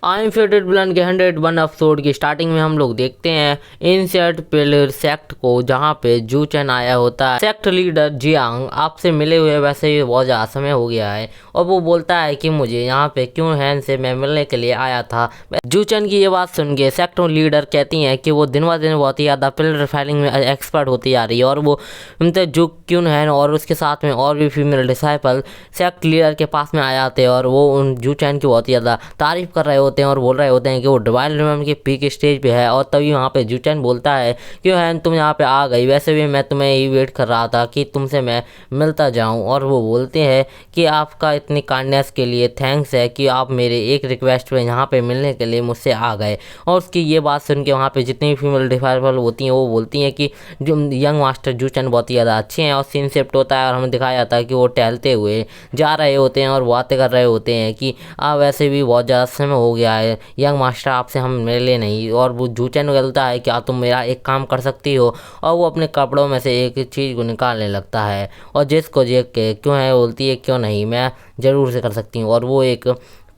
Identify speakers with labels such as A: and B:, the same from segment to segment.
A: I am फेटेड villain के 101 episode की starting में हम लोग देखते हैं इंसेट पिलर सेक्ट को, जहाँ पे जू चैन आया होता है। सेक्ट लीडर जियांग आपसे मिले हुए वैसे ही बहुत ज़्यादा समय हो गया है और वो बोलता है कि मुझे यहाँ पे क्यों हैन से मैं मिलने के लिए आया था। जू चैन की ये बात सुन के सेक्ट लीडर कहती हैं कि वो दिन ब दिन बहुत ही ज़्यादा पिलर फाइलिंग में एक्सपर्ट होती जा रही है और वो जू क्यून हैन और उसके साथ में और भी फीमेल डिसाइपल सेक्ट लीडर के पास में आ जाते हैं और वो उन जू चैन की बहुत ही ज़्यादा तारीफ कर रहे होते हैं और बोल रहे होते हैं कि वो डिवाइन रिमम के पीक स्टेज पे है। और तभी वहाँ पे जू चैन बोलता है कि हैन तुम यहाँ पे आ गई, वैसे भी मैं तुम्हें ही वेट कर रहा था कि तुमसे मैं मिलता जाऊँ। और वो बोलते हैं कि आपका इतनी काइंडनेस के लिए थैंक्स है कि आप मेरे एक रिक्वेस्ट पे यहाँ पे मिलने के लिए मुझसे आ गए। और उसकी ये बात सुन के वहाँ पे जितनी भी फीमेल डिसाइपल होती हैं वो बोलती हैं कि जो यंग मास्टर जू चैन बहुत ही ज़्यादा अच्छे हैं। और सीन शिफ्ट होता है और हमें दिखाया जाता है कि वो टहलते हुए जा रहे होते हैं और बातें कर रहे होते हैं कि वैसे भी बहुत ज़्यादा समय हो गया है यंग मास्टर, आपसे हम मिले नहीं। और वो जू चैन बोलता है क्या तुम मेरा एक काम कर सकती हो, और वो अपने कपड़ों में से एक चीज़ को निकालने लगता है और जिसको देख के क्यों है बोलती है क्यों नहीं, मैं ज़रूर से कर सकती हूँ। और वो एक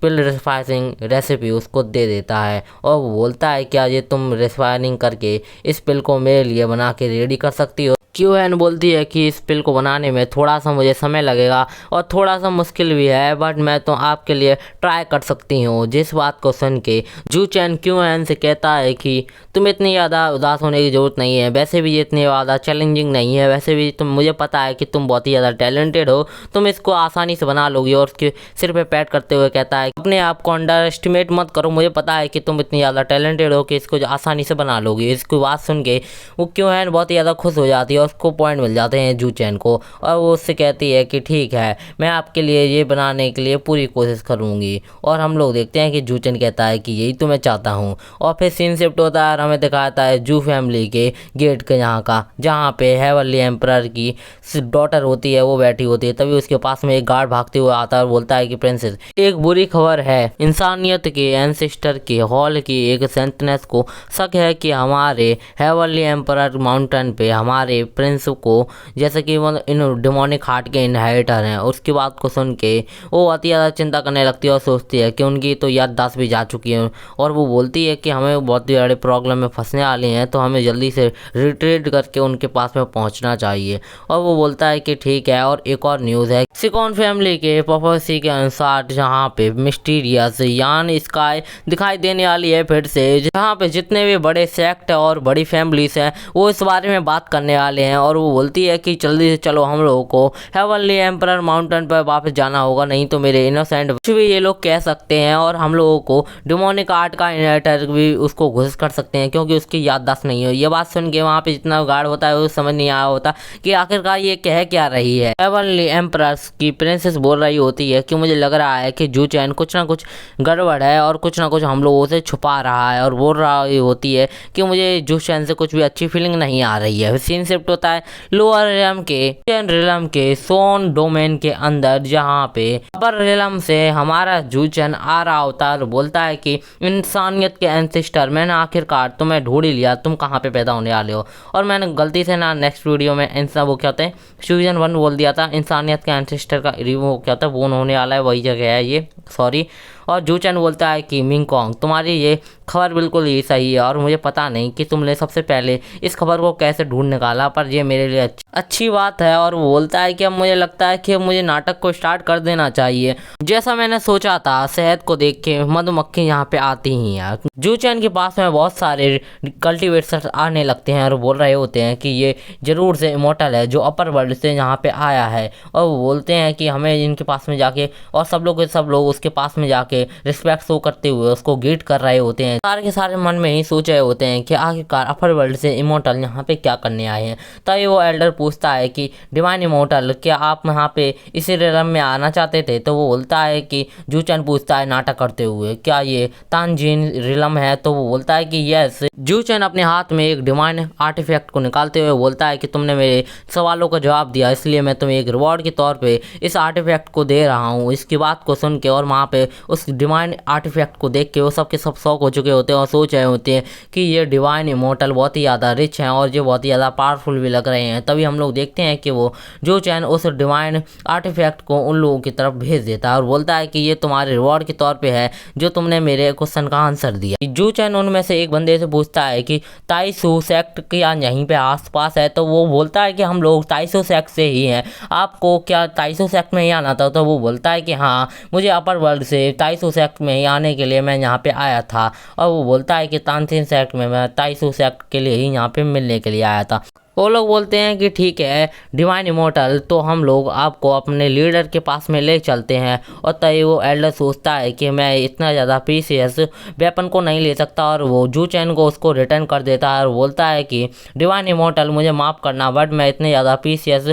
A: पिल रिफाइनिंग रेसिपी उसको दे देता है और वो बोलता है क्या ये तुम रिफाइनिंग करके इस पिल को मेरे लिए बना के रेडी कर सकती हो। क्यूएन बोलती है कि इस पिल को बनाने में थोड़ा सा मुझे समय लगेगा और थोड़ा सा मुश्किल भी है, बट मैं तो आपके लिए ट्राई कर सकती हूँ। जिस बात को सुन के जू चैन क्यूएन से कहता है कि तुम इतनी ज़्यादा उदास होने की ज़रूरत नहीं है, वैसे भी ये इतनी ज़्यादा चैलेंजिंग नहीं है, वैसे भी तुम मुझे पता है कि तुम बहुत ही ज़्यादा टैलेंटेड हो, तुम इसको आसानी से बना लोगी। और उसके सिर पे पैट करते हुए कहता है अपने आप को अंडर एस्टिमेट मत करो, मुझे पता है कि तुम इतनी ज़्यादा टैलेंटेड हो कि इसको आसानी से बना लोगी। इसकी बात सुन के वो क्यूएन बहुत ही ज़्यादा खुश हो जाती है और उसको पॉइंट मिल जाते हैं जू चैन को। और वो उससे कहती है कि ठीक है, मैं आपके लिए ये बनाने के लिए पूरी कोशिश करूँगी। और हम लोग देखते हैं कि जू चैन कहता है कि यही तो मैं चाहता हूँ। और फिर सीन शिफ्ट होता है और हमें दिखाता है जू फैमिली के गेट के यहाँ का, जहाँ पे हेवनली एम्परर की डॉटर होती है वो बैठी होती है। तभी उसके पास में एक गार्ड भागते हुए आता है और बोलता है कि प्रिंसेस, एक बुरी खबर है, इंसानियत के एंसेस्टर के हॉल की एक सेंटनेस को शक है कि हमारे हेवनली एम्परर माउंटेन पे हमारे प्रिंस को, जैसे कि वो इन डिमोनिक हार्ट के इनहेरिटर हैं। उसकी बात को सुन के वो बहुत ही ज़्यादा चिंता करने लगती है और सोचती है कि उनकी तो याददाश्त भी जा चुकी है। और वो बोलती है कि हमें बहुत ही बड़े प्रॉब्लम में फंसने वाले हैं, तो हमें जल्दी से रिट्रीट करके उनके पास में पहुंचना चाहिए। और वो बोलता है कि ठीक है। और एक और न्यूज़ है, सिकॉन फैमिली के प्रोफेसी के अनुसार जहाँ पे मिस्टीरियस यान स्काई दिखाई देने वाली है फिर से, जहाँ पे जितने भी बड़े सेक्ट और बड़ी फैमिलीज हैं वो इस बारे में बात करने वाले हैं। और वो बोलती है कि जल्दी से चलो, हम लोगों को हेवनली एम्परर माउंटेन पर वापस जाना होगा, नहीं तो मेरे इनोसेंट कुछ भी ये लोग कह सकते हैं और हम लोगों को डिमोनिक आर्ट का इनहेरिटर भी उसको घोषित कर सकते हैं, क्योंकि उसकी याददाश्त नहीं है। ये बात सुन के वहाँ पे जितना गार्ड होता है वो समझ नहीं आया होता कि आखिरकार ये कह क्या रही है। हेवनली एम्परर्स की प्रिंसेस बोल रही होती है कि मुझे लग रहा है कि जू चैन कुछ ना कुछ गड़बड़ है और कुछ ना कुछ हम लोगों से छुपा रहा है। और बोल रही होती है कि मुझे जू चैन से कुछ भी अच्छी फीलिंग नहीं आ रही है। सीन शिफ्ट होता है लोअर रिलम के सोन डोमेन के अंदर, जहाँ पे अपर रिलम से हमारा जू चैन आ रहा होता है और बोलता है कि इंसानियत के एंसेस्टर, मैंने आखिरकार तुम्हें ढूंढ ही लिया, तुम कहाँ पे पैदा होने वाले हो। और मैंने गलती से ना नेक्स्ट वीडियो में इंसा वो क्या होते हैं सीजन 1 बोल दिया था, इंसानियत के एंसेस्टर का रिव्यू क्या होता है वो होने वाला है, वही जगह है ये, सॉरी। और जू चैन बोलता है कि मिंग कॉन्ग, तुम्हारी ये खबर बिल्कुल ही सही है और मुझे पता नहीं कि तुमने सबसे पहले इस खबर को कैसे ढूंढ निकाला, पर ये मेरे लिए अच्छी बात है। और वो बोलता है कि अब मुझे लगता है कि मुझे नाटक को स्टार्ट कर देना चाहिए, जैसा मैंने सोचा था। शहद को देख के मधुमक्खी यहाँ पे आती ही हैं। जू चैन के पास में बहुत सारे कल्टिवेटर्स आने लगते हैं और बोल रहे होते हैं कि ये जरूर से इमोर्टल है जो अपर वर्ल्ड से यहाँ पे आया है। और वो बोलते हैं कि हमें इनके पास में जाके, और सब लोग उसके पास में जाके रिस्पेक्ट शो करते हुए उसको ग्रीट कर रहे होते हैं। सारे के सारे मन में ही सोच रहे होते हैं कि आखिरकार अपर वर्ल्ड से इमोर्टल यहाँ पे क्या करने आए हैं। तभी वो एल्डर पूछता है कि डिवाइन इमोर्टल, क्या आप यहाँ पे इसी रिलम में आना चाहते थे। तो वो बोलता है कि जू चैन पूछता है नाटक करते हुए, क्या ये तानजीन रिलम है। तो वो बोलता है कि यस। जू चैन अपने हाथ में एक डिवाइन आर्टिफैक्ट को निकालते हुए बोलता है कि तुमने मेरे सवालों का जवाब दिया, इसलिए मैं तुम्हें एक रिवॉर्ड के तौर पे इस आर्टिफैक्ट को दे रहा हूँ। इसकी बात को सुन के और वहाँ पे उस उस डिवाइन आर्टिफैक्ट को देख के वो सब के सब शौक हो चुके होते हैं और सोच रहे होते हैं कि ये डिवाइन इमोर्टल बहुत ही ज़्यादा रिच हैं और ये बहुत ही ज़्यादा पावरफुल भी लग रहे हैं। तभी हम लोग देखते हैं कि वो जू चैन उस डिवाइन आर्टिफैक्ट को उन लोगों की तरफ भेज देता है और बोलता है कि ये तुम्हारे रिवॉर्ड के तौर पे है जो तुमने मेरे क्वेश्चन का आंसर दिया। जू चैन उनमें से एक बंदे से पूछता है कि ताइसू सेक्ट क्या यहीं पे आसपास है, तो वो बोलता है कि हम लोग ताइसू सेक्ट से ही हैं, आपको क्या ताइसू सेक्ट में ही आना था? तो वो बोलता है कि हाँ, मुझे अपर वर्ल्ड से ताइसू सेक्ट में ही आने के लिए मैं यहाँ पे आया था। और वो बोलता है कि तानसेन सेक्ट में मैं ताइसू सेक्ट के लिए ही यहाँ पे मिलने के लिए आया था। वो लोग बोलते हैं कि ठीक है डिवाइन इमोर्टल, तो हम लोग आपको अपने लीडर के पास में ले चलते हैं। और तभी वो एल्डर सोचता है कि मैं इतना ज़्यादा प्रीशियस वेपन को नहीं ले सकता और वो जू चैन को उसको रिटर्न कर देता है और बोलता है कि डिवाइन इमोर्टल मुझे माफ़ करना, बट मैं इतने ज़्यादा प्रीशियस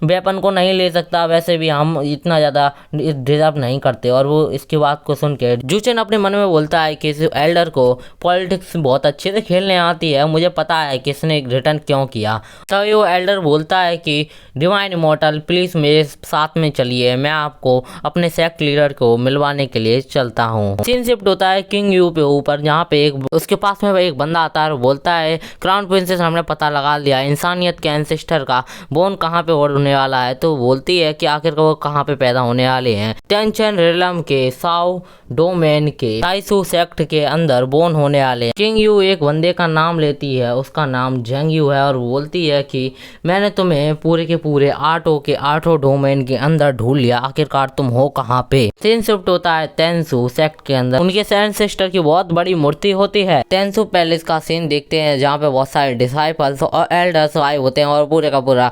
A: वेपन को नहीं ले सकता, वैसे भी हम इतना ज़्यादा डिजर्व नहीं करते। और वो इसकी बात को सुन के जू चैन अपने मन में बोलता है कि इस एल्डर को पॉलिटिक्स बहुत अच्छे से खेलने आती है, मुझे पता है कि इसने रिटर्न क्यों किया। तभी वो एल्डर बोलता है कि डिवाइन इमोर्टल प्लीज़ मेरे साथ में चलिए, मैं आपको अपने सेक्ट लीडर को मिलवाने के लिए चलता हूँ। सीन शिफ्ट होता है किंग यू पे ऊपर, जहाँ पे उसके पास में एक बंदा आता है और बोलता है क्राउन प्रिंसेस हमने पता लगा लिया इंसानियत के एंसेस्टर का बोन कहाँ पे होने वाला है। तो बोलती है कि आखिर वो कहाँ पे पैदा होने वाले हैं। टेंशन रिलम के साउ डोमेन के ताइसू सेक्ट के अंदर बोन होने वाले हैं। किंग यू एक बंदे का नाम लेती है, उसका नाम जेंग यू है और बोलती है कि मैंने तुम्हें पूरे के पूरे आठों डोमेन के अंदर ढूंढ लिया, आखिरकार तुम हो कहाँ पे। सीन शिफ्ट होता है तेंसु सेक्ट के अंदर, उनके एंसेस्टर की बहुत बड़ी मूर्ति होती है। तेंसु पैलेस का सीन देखते हैं जहाँ पे बहुत सारे डिसाइपल्स और एल्डर्स आए होते हैं और पूरे का पूरा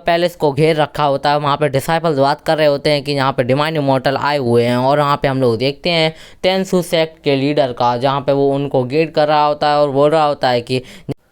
A: पैलेस को घेर रखा होता है। वहाँ पे डिसाइपल्स बात कर रहे होते हैं कि यहाँ पे डिवाइन इमोर्टल आए हुए हैं और वहाँ पे हम लोग देखते हैं तेंसु सेक्ट के लीडर का, जहाँ पे वो उनको गाइड कर रहा होता है और बोल रहा होता है कि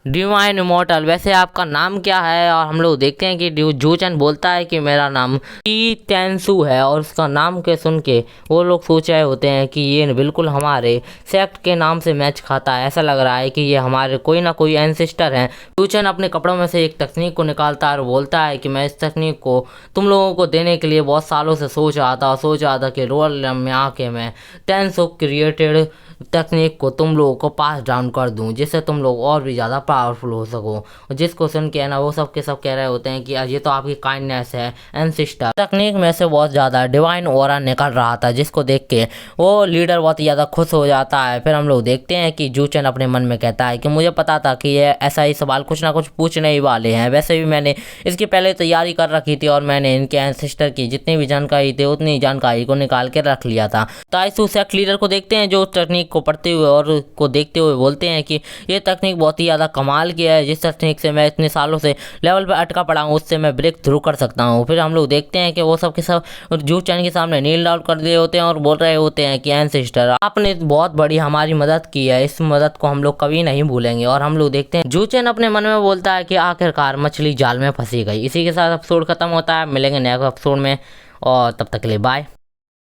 A: डिवाइन इमोर्टल वैसे आपका नाम क्या है। और हम लोग देखते हैं कि जू चैन बोलता है कि मेरा नाम टी टेंसु है और उसका नाम के सुन के वो लोग सोच रहे होते हैं कि ये बिल्कुल हमारे सेक्ट के नाम से मैच खाता है, ऐसा लग रहा है कि ये हमारे कोई ना कोई एंसेस्टर हैं। जू चैन अपने कपड़ों में से एक तकनीक को निकालता है और बोलता है कि मैं इस तकनीक को तुम लोगों को देने के लिए बहुत सालों से सोच रहा था कि रोल में आके मैं टेंसु क्रिएटेड तकनीक को तुम लोगों को पास डाउन कर दूं, जिससे तुम लोग और भी ज़्यादा पावरफुल हो सको। जिसको सुन के ना वो सब के सब कह रहे होते हैं कि ये तो आपकी काइंडनेस है एंसेस्टर। तकनीक में से बहुत ज़्यादा डिवाइन ऑरा निकल रहा था, जिसको देख के वो लीडर बहुत ही ज़्यादा खुश हो जाता है। फिर हम लोग देखते हैं कि जू चैन अपने मन में कहता है कि मुझे पता था कि ये ऐसा ही सवाल कुछ ना कुछ पूछने ही वाले हैं, वैसे भी मैंने इसकी पहले तैयारी कर रखी थी और मैंने इनके एंसेस्टर की जितनी भी जानकारी थी उतनी जानकारी को निकाल के रख लिया था। ताइसू सेक्ट लीडर को देखते हैं जो तकनीक को पढ़ते हुए और को देखते हुए बोलते हैं कि ये तकनीक बहुत ही ज़्यादा कमाल की है, जिस तकनीक से मैं इतने सालों से लेवल पे अटका पड़ा हूँ उससे मैं ब्रेक थ्रू कर सकता हूँ। फिर हम लोग देखते हैं कि वो सब के सब जू चैन के सामने नील डाउन कर दिए होते हैं और बोल रहे होते हैं कि एंसेस्टर आपने बहुत बड़ी हमारी मदद की है, इस मदद को हम लोग कभी नहीं भूलेंगे। और हम लोग देखते हैं जू चैन अपने मन में बोलता है कि आखिरकार मछली जाल में फंसी गई। इसी के साथ एपिसोड खत्म होता है, मिलेंगे नए एपिसोड में और तब तक के लिए बाय।